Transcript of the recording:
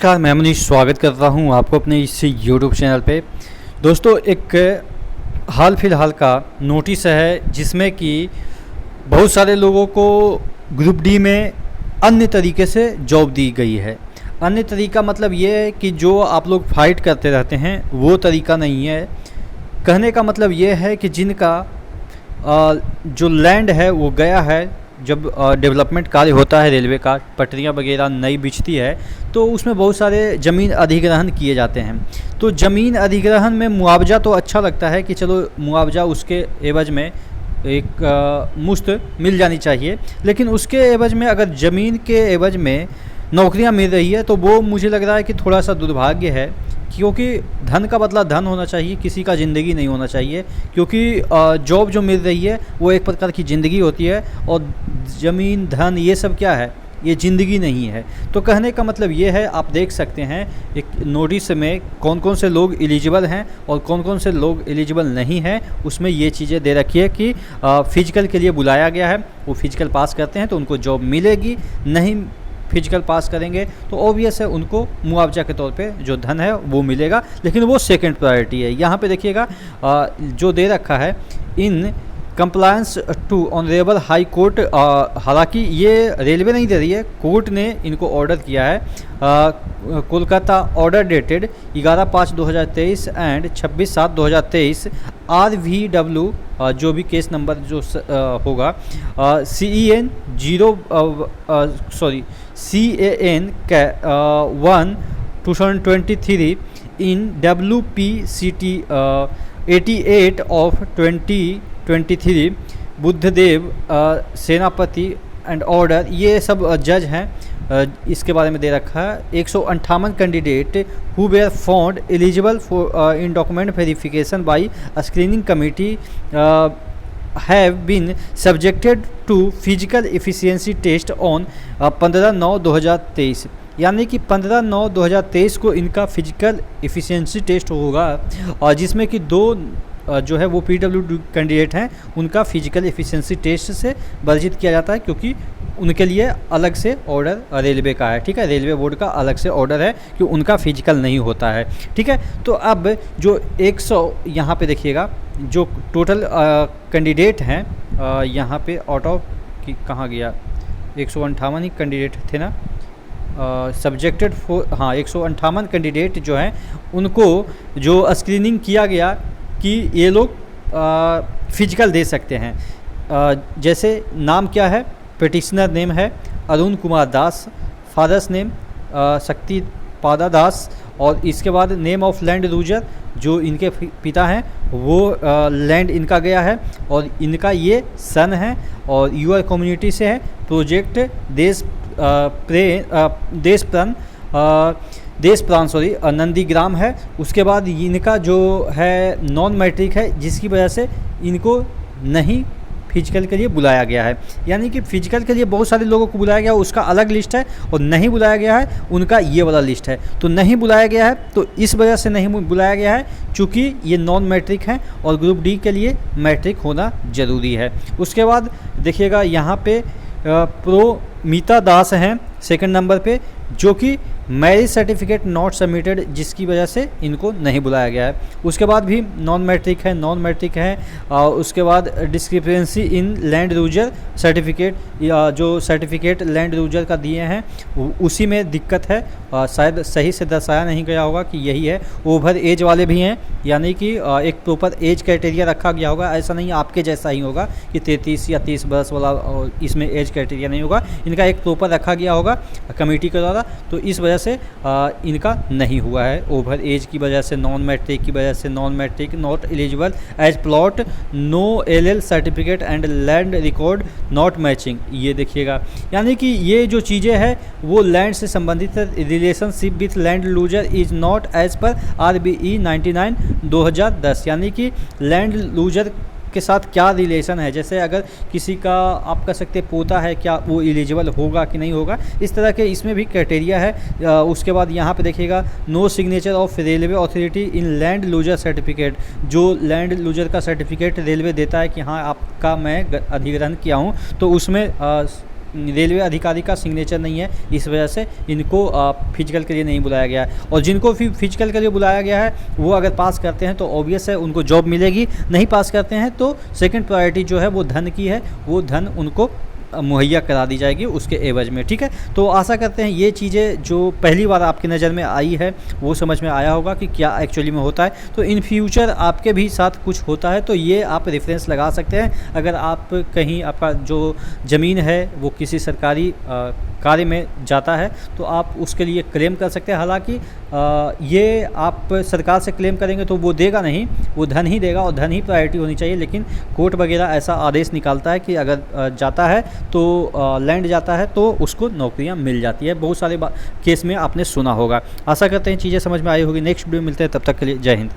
नमस्कार, मैं मनीष स्वागत करता हूं आपको अपने इस यूट्यूब चैनल पे। दोस्तों, एक हाल फिलहाल का नोटिस है जिसमें कि बहुत सारे लोगों को ग्रुप डी में अन्य तरीके से जॉब दी गई है। अन्य तरीका मतलब ये है कि जो आप लोग फाइट करते रहते हैं वो तरीका नहीं है। कहने का मतलब ये है कि जिनका जो लैंड है वो गया है, जब डेवलपमेंट कार्य होता है, रेलवे का पटरियाँ वगैरह नई बिछती है तो उसमें बहुत सारे ज़मीन अधिग्रहण किए जाते हैं। तो ज़मीन अधिग्रहण में मुआवजा तो अच्छा लगता है कि चलो मुआवजा उसके एवज में एक मुश्त मिल जानी चाहिए, लेकिन उसके एवज में अगर ज़मीन के एवज में नौकरियां मिल रही है तो वो मुझे लग रहा है कि थोड़ा सा दुर्भाग्य है, क्योंकि धन का बदला धन होना चाहिए, किसी का ज़िंदगी नहीं होना चाहिए। क्योंकि जॉब जो मिल रही है वो एक प्रकार की ज़िंदगी होती है और ज़मीन धन ये सब क्या है, ये ज़िंदगी नहीं है। तो कहने का मतलब ये है, आप देख सकते हैं एक नोटिस में कौन कौन से लोग एलिजिबल हैं और कौन कौन से लोग एलिजिबल नहीं हैं। उसमें ये चीज़ें दे रखी है कि फिजिकल के लिए बुलाया गया है, वो फिजिकल पास करते हैं तो उनको जॉब मिलेगी, नहीं फिजिकल पास करेंगे तो ऑब्वियस है उनको मुआवजा के तौर पे जो धन है वो मिलेगा, लेकिन वो सेकंड प्रायोरिटी है। यहाँ पे देखिएगा जो दे रखा है, in compliance to honourable high court, हालांकि ये रेलवे नहीं दे रही है, कोर्ट ने इनको ऑर्डर किया है। Kolkata order dated 11/5/2023 and 26/7/2023 RVW, जो भी केस नंबर जो होगा CEN 1/2023 in WPCT 88 of 2023 Buddhadev सेनापति एंड ऑर्डर, ये सब जज हैं। इसके बारे में दे रखा है 158 candidate who were found eligible for in document verification by screening committee have been subjected to physical efficiency test on 15/9/2023, यानी कि 15/9/2023 को इनका फिजिकल एफिशिएंसी टेस्ट होगा, और जिसमें कि दो जो है वो PWD कैंडिडेट हैं, उनका फिजिकल एफिशिएंसी टेस्ट से वर्जित किया जाता है, क्योंकि उनके लिए अलग से ऑर्डर रेलवे का है। ठीक है, रेलवे बोर्ड का अलग से ऑर्डर है कि उनका फिजिकल नहीं होता है। ठीक है, तो अब जो 100 यहाँ पे देखिएगा जो टोटल कैंडिडेट हैं, यहाँ पे आउट ऑफ कि कहाँ गया, 158 ही कैंडिडेट थे ना, सब्जेक्टेड फॉर, हाँ 158 कैंडिडेट जो हैं उनको जो स्क्रीनिंग किया गया कि ये लोग फिजिकल दे सकते हैं। जैसे नाम क्या है, पिटिशनर नेम है अरुण कुमार दास, फादर्स नेम शक्ति पादा दास, और इसके बाद नेम ऑफ लैंड यूजर, जो इनके पिता हैं वो लैंड इनका गया है और इनका ये सन है और यूआर कम्युनिटी से है। प्रोजेक्ट देश प्राण नंदीग्राम है। उसके बाद इनका जो है नॉन मैट्रिक है, जिसकी वजह से इनको नहीं फिजिकल के लिए बुलाया गया है। यानी कि फिजिकल के लिए बहुत सारे लोगों को बुलाया गया, उसका अलग लिस्ट है, और नहीं बुलाया गया है उनका ये वाला लिस्ट है। तो नहीं बुलाया गया है तो इस वजह से नहीं बुलाया गया है चूँकि ये नॉन मैट्रिक हैं और ग्रुप डी के लिए मैट्रिक होना ज़रूरी है। उसके बाद देखिएगा यहाँ पे प्रोमिता दास हैं सेकंड नंबर पे, जो कि मैरिज सर्टिफिकेट नॉट सबमिटेड, जिसकी वजह से इनको नहीं बुलाया गया है। उसके बाद भी नॉन मैट्रिक है। और उसके बाद discrepancy in land user certificate, जो सर्टिफिकेट लैंड यूजर का दिए हैं उसी में दिक्कत है, शायद सही से दर्शाया नहीं गया होगा कि यही है। ओवर एज वाले भी हैं, यानी कि एक प्रॉपर एज क्राइटेरिया रखा गया होगा, ऐसा नहीं आपके जैसा ही होगा कि 33 या 30 वर्ष वाला, इसमें एज क्राइटेरिया नहीं होगा, इनका एक प्रॉपर रखा गया होगा कमेटी के द्वारा। तो इस वजह से इनका नहीं हुआ है, ओवर एज की वजह से, नॉन मैट्रिक की वजह से। Non matric not eligible as plot, no LL certificate and land record not matching, ये देखिएगा। यानी कि ये जो चीज़ें हैं वो लैंड से संबंधित है। Relationship with land loser is not as per RBE 99/2010, यानी कि लैंड लूजर के साथ क्या रिलेशन है। जैसे अगर किसी का आप कह सकते पोता है, क्या वो एलिजिबल होगा कि नहीं होगा, इस तरह के इसमें भी क्राइटेरिया है। उसके बाद यहाँ पे देखिएगा no signature of railway authority in land loser certificate, जो लैंड लूजर का सर्टिफिकेट रेलवे देता है कि हाँ आपका मैं अधिग्रहण किया हूँ, तो उसमें रेलवे अधिकारी का सिग्नेचर नहीं है, इस वजह से इनको फिजिकल के लिए नहीं बुलाया गया है। और जिनको फिजिकल के लिए बुलाया गया है वो अगर पास करते हैं तो ऑब्वियस है उनको जॉब मिलेगी, नहीं पास करते हैं तो सेकंड प्रायोरिटी जो है वो धन की है, वो धन उनको मुहैया करा दी जाएगी उसके एवज में। ठीक है, तो आशा करते हैं ये चीज़ें जो पहली बार आपकी नज़र में आई है वो समझ में आया होगा कि क्या एक्चुअली में होता है। तो इन फ्यूचर आपके भी साथ कुछ होता है तो ये आप रेफरेंस लगा सकते हैं। अगर आप कहीं आपका जो ज़मीन है वो किसी सरकारी कार्य में जाता है तो आप उसके लिए क्लेम कर सकते हैं। हालांकि ये आप सरकार से क्लेम करेंगे तो वो देगा नहीं, वो धन ही देगा और धन ही प्रायोरिटी होनी चाहिए। लेकिन कोर्ट वगैरह ऐसा आदेश निकालता है कि अगर जाता है तो लैंड जाता है तो उसको नौकरियां मिल जाती है। बहुत सारे केस में आपने सुना होगा। आशा करते हैं चीज़ें समझ में आई होगी। नेक्स्ट वीडियो मिलते हैं, तब तक के लिए जय हिंद।